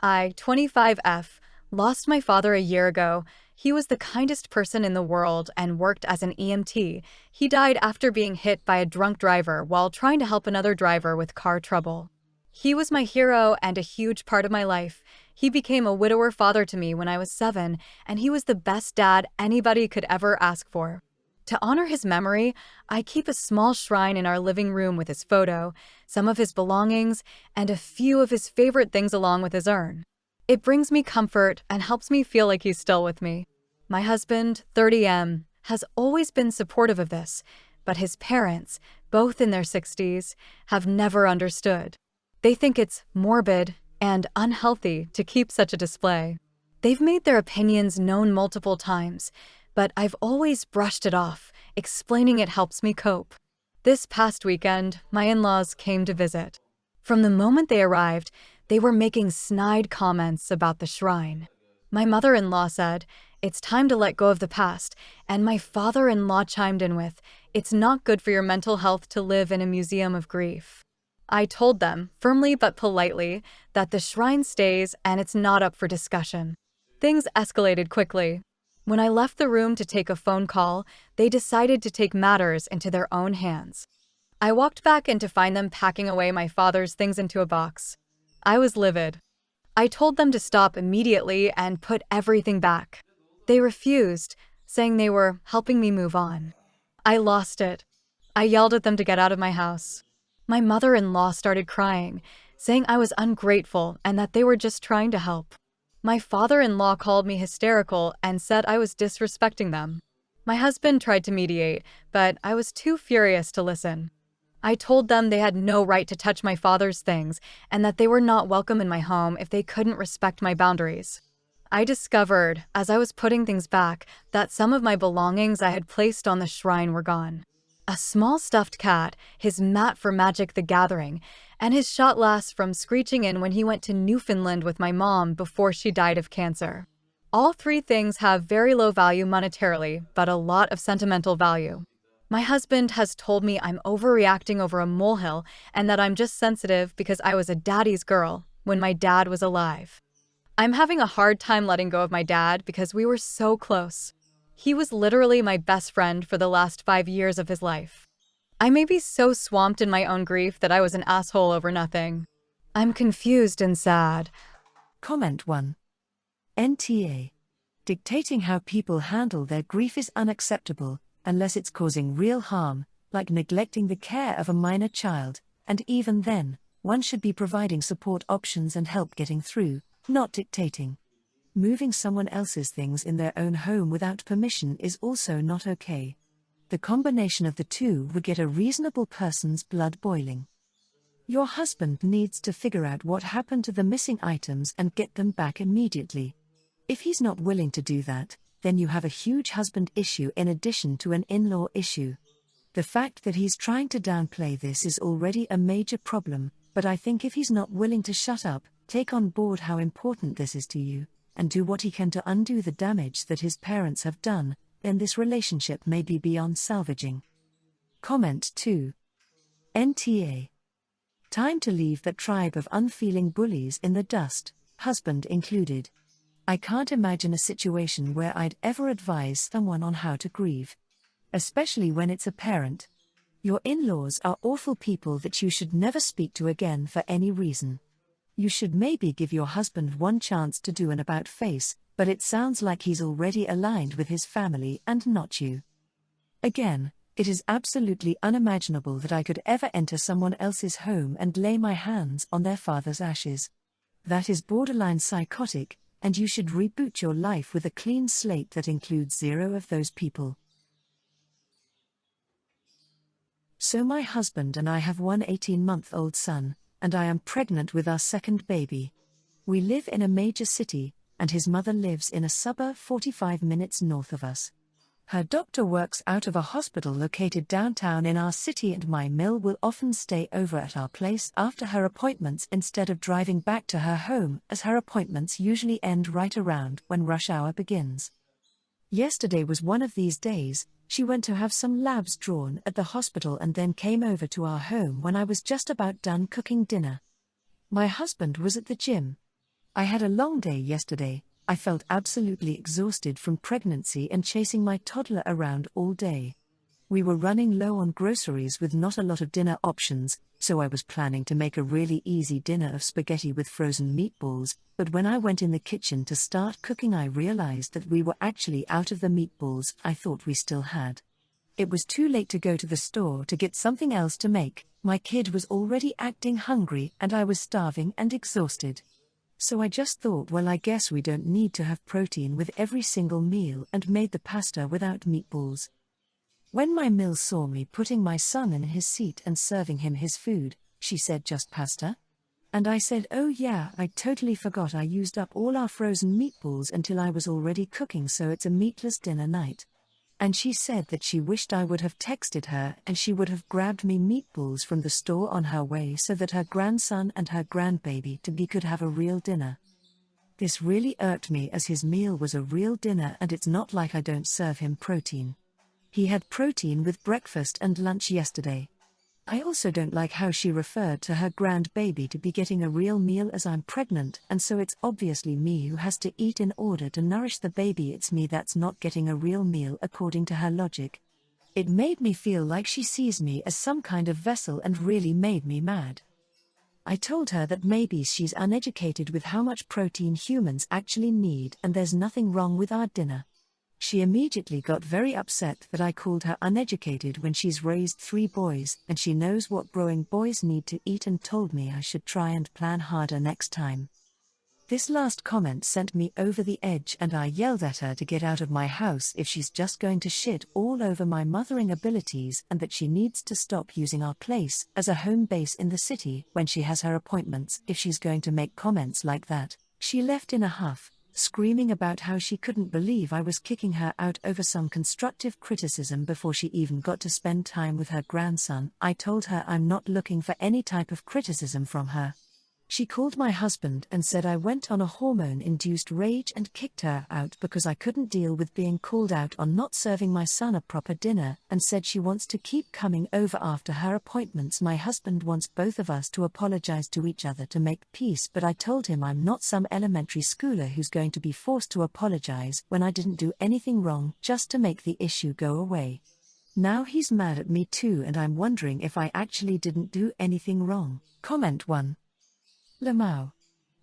I, 25F, lost my father a year ago. He was the kindest person in the world and worked as an EMT. He died after being hit by a drunk driver while trying to help another driver with car trouble. He was my hero and a huge part of my life. He became a widower father to me when I was 7, and he was the best dad anybody could ever ask for. To honor his memory, I keep a small shrine in our living room with his photo, some of his belongings, and a few of his favorite things along with his urn. It brings me comfort and helps me feel like he's still with me. My husband, 30M, has always been supportive of this, but his parents, both in their 60s, have never understood. They think it's morbid and unhealthy to keep such a display. They've made their opinions known multiple times, but I've always brushed it off, explaining it helps me cope. This past weekend, my in-laws came to visit. From the moment they arrived, they were making snide comments about the shrine. My mother-in-law said, "It's time to let go of the past," and my father-in-law chimed in with, "It's not good for your mental health to live in a museum of grief." I told them, firmly but politely, that the shrine stays and it's not up for discussion. Things escalated quickly. When I left the room to take a phone call, they decided to take matters into their own hands. I walked back in to find them packing away my father's things into a box. I was livid. I told them to stop immediately and put everything back. They refused, saying they were helping me move on. I lost it. I yelled at them to get out of my house. My mother-in-law started crying, saying I was ungrateful and that they were just trying to help. My father-in-law called me hysterical and said I was disrespecting them. My husband tried to mediate, but I was too furious to listen. I told them they had no right to touch my father's things and that they were not welcome in my home if they couldn't respect my boundaries. I discovered, as I was putting things back, that some of my belongings I had placed on the shrine were gone. A small stuffed cat, his mat for Magic the Gathering, and his shot glass from screeching in when he went to Newfoundland with my mom before she died of cancer. All three things have very low value monetarily, but a lot of sentimental value. My husband has told me I'm overreacting over a molehill and that I'm just sensitive because I was a daddy's girl when my dad was alive. I'm having a hard time letting go of my dad because we were so close. He was literally my best friend for the last 5 years of his life. I may be so swamped in my own grief that I was an asshole over nothing. I'm confused and sad. Comment 1. NTA. Dictating how people handle their grief is unacceptable, unless it's causing real harm, like neglecting the care of a minor child, and even then, one should be providing support options and help getting through, not dictating. Moving someone else's things in their own home without permission is also not okay. The combination of the two would get a reasonable person's blood boiling. Your husband needs to figure out what happened to the missing items and get them back immediately. If he's not willing to do that, then you have a huge husband issue in addition to an in-law issue. The fact that he's trying to downplay this is already a major problem, but I think if he's not willing to shut up, take on board how important this is to you, and do what he can to undo the damage that his parents have done, then this relationship may be beyond salvaging. Comment 2. NTA. Time to leave that tribe of unfeeling bullies in the dust, husband included. I can't imagine a situation where I'd ever advise someone on how to grieve. Especially when it's a parent. Your in-laws are awful people that you should never speak to again for any reason. You should maybe give your husband one chance to do an about-face, but it sounds like he's already aligned with his family and not you. Again, it is absolutely unimaginable that I could ever enter someone else's home and lay my hands on their father's ashes. That is borderline psychotic, and you should reboot your life with a clean slate that includes 0 of those people. So my husband and I have one 18-month-old son, and I am pregnant with our second baby. We live in a major city, and his mother lives in a suburb 45 minutes north of us. Her doctor works out of a hospital located downtown in our city, and my mill will often stay over at our place after her appointments instead of driving back to her home, as her appointments usually end right around when rush hour begins. Yesterday was one of these days. She went to have some labs drawn at the hospital and then came over to our home when I was just about done cooking dinner. My husband was at the gym. I had a long day yesterday. I felt absolutely exhausted from pregnancy and chasing my toddler around all day. We were running low on groceries with not a lot of dinner options, so I was planning to make a really easy dinner of spaghetti with frozen meatballs, but when I went in the kitchen to start cooking, I realized that we were actually out of the meatballs I thought we still had. It was too late to go to the store to get something else to make. My kid was already acting hungry and I was starving and exhausted. So I just thought, well, I guess we don't need to have protein with every single meal, and made the pasta without meatballs. When my Mill saw me putting my son in his seat and serving him his food, she said, "Just pasta?" And I said, "Oh yeah, I totally forgot I used up all our frozen meatballs until I was already cooking, so it's a meatless dinner night." And she said that she wished I would have texted her and she would have grabbed me meatballs from the store on her way so that her grandson and her grandbaby could have a real dinner. This really irked me, as his meal was a real dinner and it's not like I don't serve him protein. He had protein with breakfast and lunch yesterday. I also don't like how she referred to her grandbaby to be getting a real meal, as I'm pregnant, and so it's obviously me who has to eat in order to nourish the baby. It's me that's not getting a real meal according to her logic. It made me feel like she sees me as some kind of vessel and really made me mad. I told her that maybe she's uneducated with how much protein humans actually need and there's nothing wrong with our dinner. She immediately got very upset that I called her uneducated when she's raised 3 boys and she knows what growing boys need to eat, and told me I should try and plan harder next time. This last comment sent me over the edge and I yelled at her to get out of my house if she's just going to shit all over my mothering abilities, and that she needs to stop using our place as a home base in the city when she has her appointments if she's going to make comments like that. She left in a huff, screaming about how she couldn't believe I was kicking her out over some constructive criticism before she even got to spend time with her grandson. I told her I'm not looking for any type of criticism from her. She called my husband and said I went on a hormone-induced rage and kicked her out because I couldn't deal with being called out on not serving my son a proper dinner, and said she wants to keep coming over after her appointments. My husband wants both of us to apologize to each other to make peace, but I told him I'm not some elementary schooler who's going to be forced to apologize when I didn't do anything wrong just to make the issue go away. Now he's mad at me too, and I'm wondering if I actually didn't do anything wrong. Comment 1. Lamau.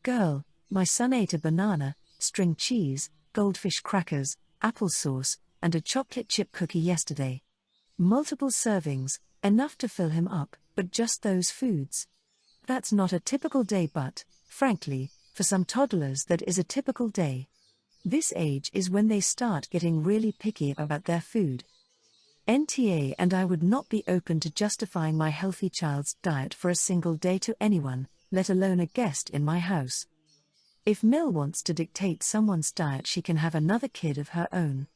Girl, my son ate a banana, string cheese, goldfish crackers, applesauce, and a chocolate chip cookie yesterday. Multiple servings, enough to fill him up, but just those foods. That's not a typical day, but, frankly, for some toddlers that is a typical day. This age is when they start getting really picky about their food. NTA, and I would not be open to justifying my healthy child's diet for a single day to anyone, let alone a guest in my house. If Mill wants to dictate someone's diet, she can have another kid of her own.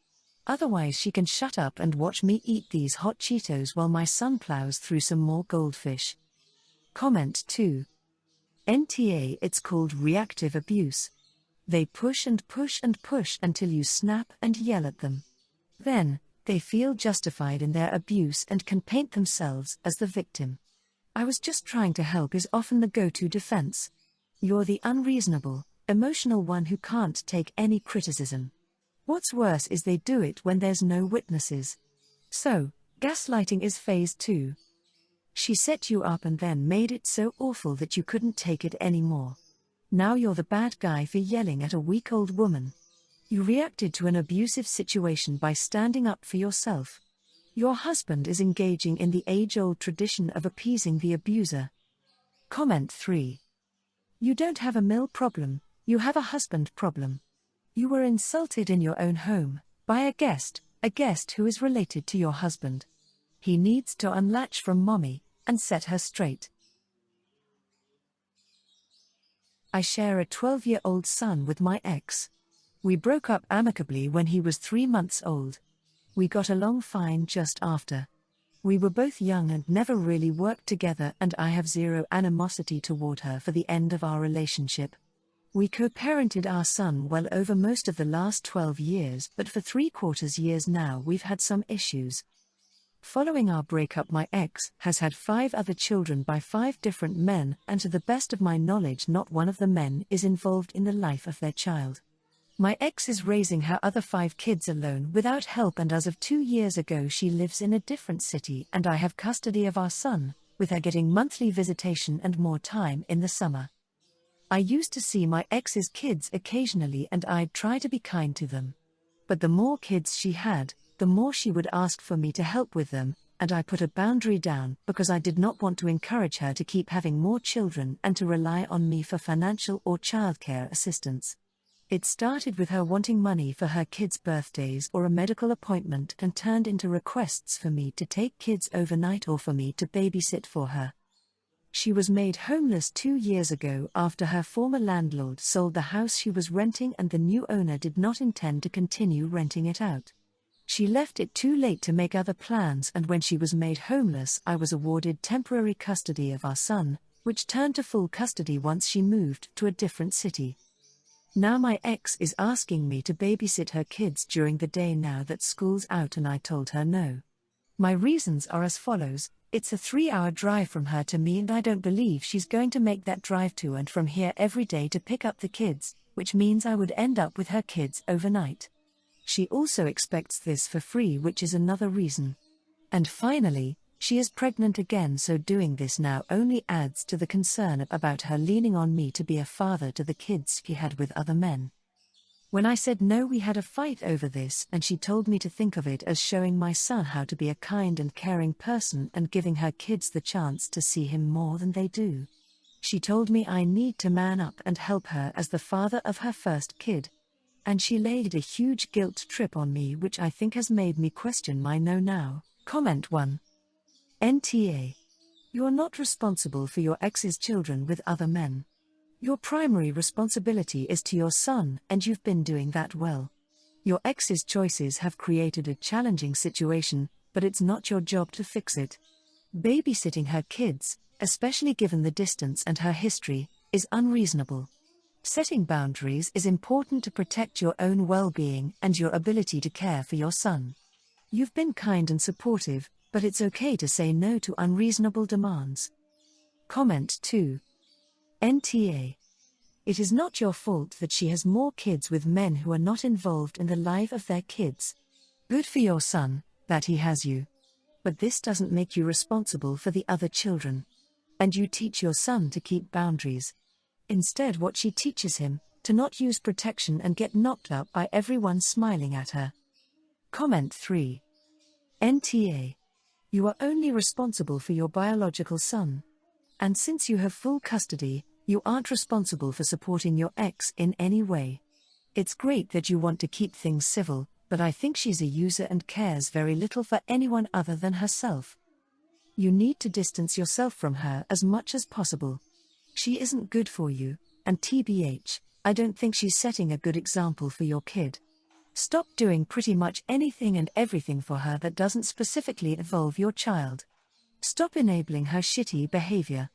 Otherwise she can shut up and watch me eat these hot Cheetos while my son plows through some more goldfish. Comment 2. NTA, it's called reactive abuse. They push and push and push until you snap and yell at them. Then, they feel justified in their abuse and can paint themselves as the victim. "I was just trying to help" is often the go-to defense. You're the unreasonable, emotional one who can't take any criticism. What's worse is they do it when there's no witnesses. So, gaslighting is phase 2. She set you up and then made it so awful that you couldn't take it anymore. Now you're the bad guy for yelling at a weak-old woman. You reacted to an abusive situation by standing up for yourself. Your husband is engaging in the age-old tradition of appeasing the abuser. Comment 3. You don't have a Mill problem, you have a husband problem. You were insulted in your own home, by a guest who is related to your husband. He needs to unlatch from mommy, and set her straight. I share a 12-year-old son with my ex. We broke up amicably when he was 3 months old. We got along fine just after. We were both young and never really worked together, and I have zero animosity toward her for the end of our relationship. We co-parented our son well over most of the last 12 years, but for 3/4 years now we've had some issues. Following our breakup, my ex has had 5 other children by 5 different men, and to the best of my knowledge, not one of the men is involved in the life of their child. My ex is raising her other 5 kids alone without help, and as of 2 years ago she lives in a different city and I have custody of our son, with her getting monthly visitation and more time in the summer. I used to see my ex's kids occasionally and I'd try to be kind to them. But the more kids she had, the more she would ask for me to help with them, and I put a boundary down because I did not want to encourage her to keep having more children and to rely on me for financial or childcare assistance. It started with her wanting money for her kids' birthdays or a medical appointment and turned into requests for me to take kids overnight or for me to babysit for her. She was made homeless 2 years ago after her former landlord sold the house she was renting and the new owner did not intend to continue renting it out. She left it too late to make other plans, and when she was made homeless, I was awarded temporary custody of our son, which turned to full custody once she moved to a different city. Now my ex is asking me to babysit her kids during the day now that school's out, and I told her no. My reasons are as follows: it's a 3-hour drive from her to me and I don't believe she's going to make that drive to and from here every day to pick up the kids, which means I would end up with her kids overnight. She also expects this for free, which is another reason. And finally, she is pregnant again, so doing this now only adds to the concern about her leaning on me to be a father to the kids she had with other men. When I said no, we had a fight over this, and she told me to think of it as showing my son how to be a kind and caring person and giving her kids the chance to see him more than they do. She told me I need to man up and help her as the father of her first kid. And she laid a huge guilt trip on me, which I think has made me question my no now. Comment 1. NTA. You are not responsible for your ex's children with other men. Your primary responsibility is to your son, and you've been doing that well. Your ex's choices have created a challenging situation, but it's not your job to fix it. Babysitting her kids, especially given the distance and her history, is unreasonable. Setting boundaries is important to protect your own well-being and your ability to care for your son. You've been kind and supportive, but it's okay to say no to unreasonable demands. Comment 2. NTA. It is not your fault that she has more kids with men who are not involved in the life of their kids. Good for your son that he has you. But this doesn't make you responsible for the other children. And you teach your son to keep boundaries. Instead, what she teaches him, to not use protection and get knocked up by everyone smiling at her. Comment 3. NTA. You are only responsible for your biological son. And since you have full custody, you aren't responsible for supporting your ex in any way. It's great that you want to keep things civil, but I think she's a user and cares very little for anyone other than herself. You need to distance yourself from her as much as possible. She isn't good for you, and TBH, I don't think she's setting a good example for your kid. Stop doing pretty much anything and everything for her that doesn't specifically involve your child. Stop enabling her shitty behavior.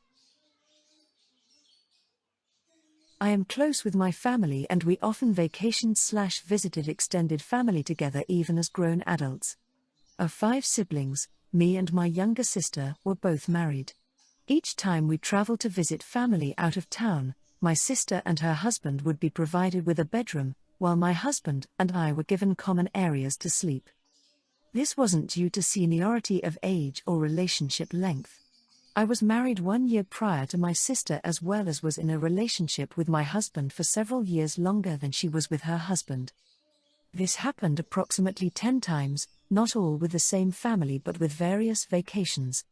I am close with my family and we often vacationed/visited extended family together even as grown adults. Of 5 siblings, me and my younger sister were both married. Each time we traveled to visit family out of town, my sister and her husband would be provided with a bedroom, while my husband and I were given common areas to sleep. This wasn't due to seniority of age or relationship length. I was married 1 year prior to my sister, as well as was in a relationship with my husband for several years longer than she was with her husband. This happened approximately 10 times, not all with the same family but with various vacations.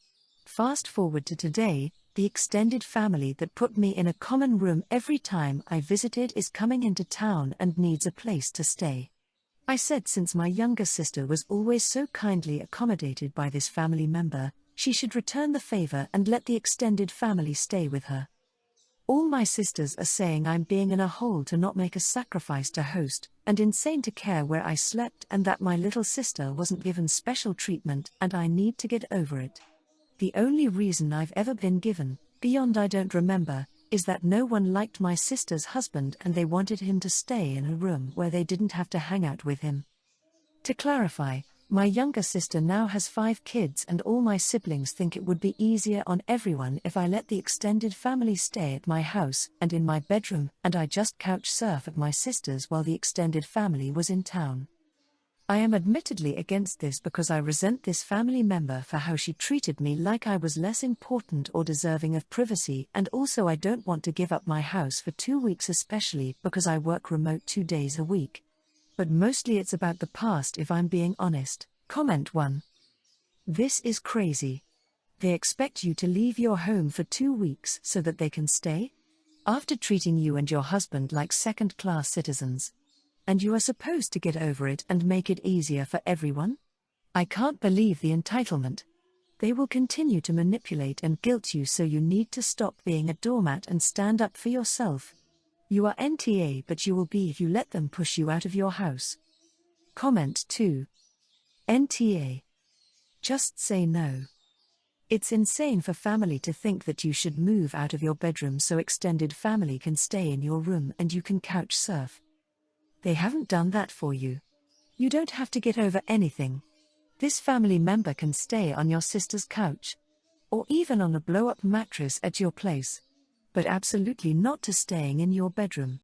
Fast forward to today, the extended family that put me in a common room every time I visited is coming into town and needs a place to stay. I said since my younger sister was always so kindly accommodated by this family member, she should return the favor and let the extended family stay with her. All my sisters are saying I'm being in a hole to not make a sacrifice to host, and insane to care where I slept, and that my little sister wasn't given special treatment and I need to get over it. The only reason I've ever been given, beyond I don't remember, is that no one liked my sister's husband and they wanted him to stay in a room where they didn't have to hang out with him. To clarify, My younger sister now has 5 kids, and all my siblings think it would be easier on everyone if I let the extended family stay at my house and in my bedroom, and I just couch surf at my sister's while the extended family was in town. I am admittedly against this because I resent this family member for how she treated me like I was less important or deserving of privacy, and also I don't want to give up my house for 2 weeks, especially because I work remote 2 days a week. But mostly it's about the past if I'm being honest. Comment 1. This is crazy. They expect you to leave your home for 2 weeks so that they can stay? After treating you and your husband like second-class citizens. And you are supposed to get over it and make it easier for everyone? I can't believe the entitlement. They will continue to manipulate and guilt you, so you need to stop being a doormat and stand up for yourself. You are NTA, but you will be if you let them push you out of your house. Comment 2. NTA. Just say no. It's insane for family to think that you should move out of your bedroom so extended family can stay in your room and you can couch surf. They haven't done that for you. You don't have to get over anything. This family member can stay on your sister's couch. Or even on a blow-up mattress at your place. But absolutely not to staying in your bedroom.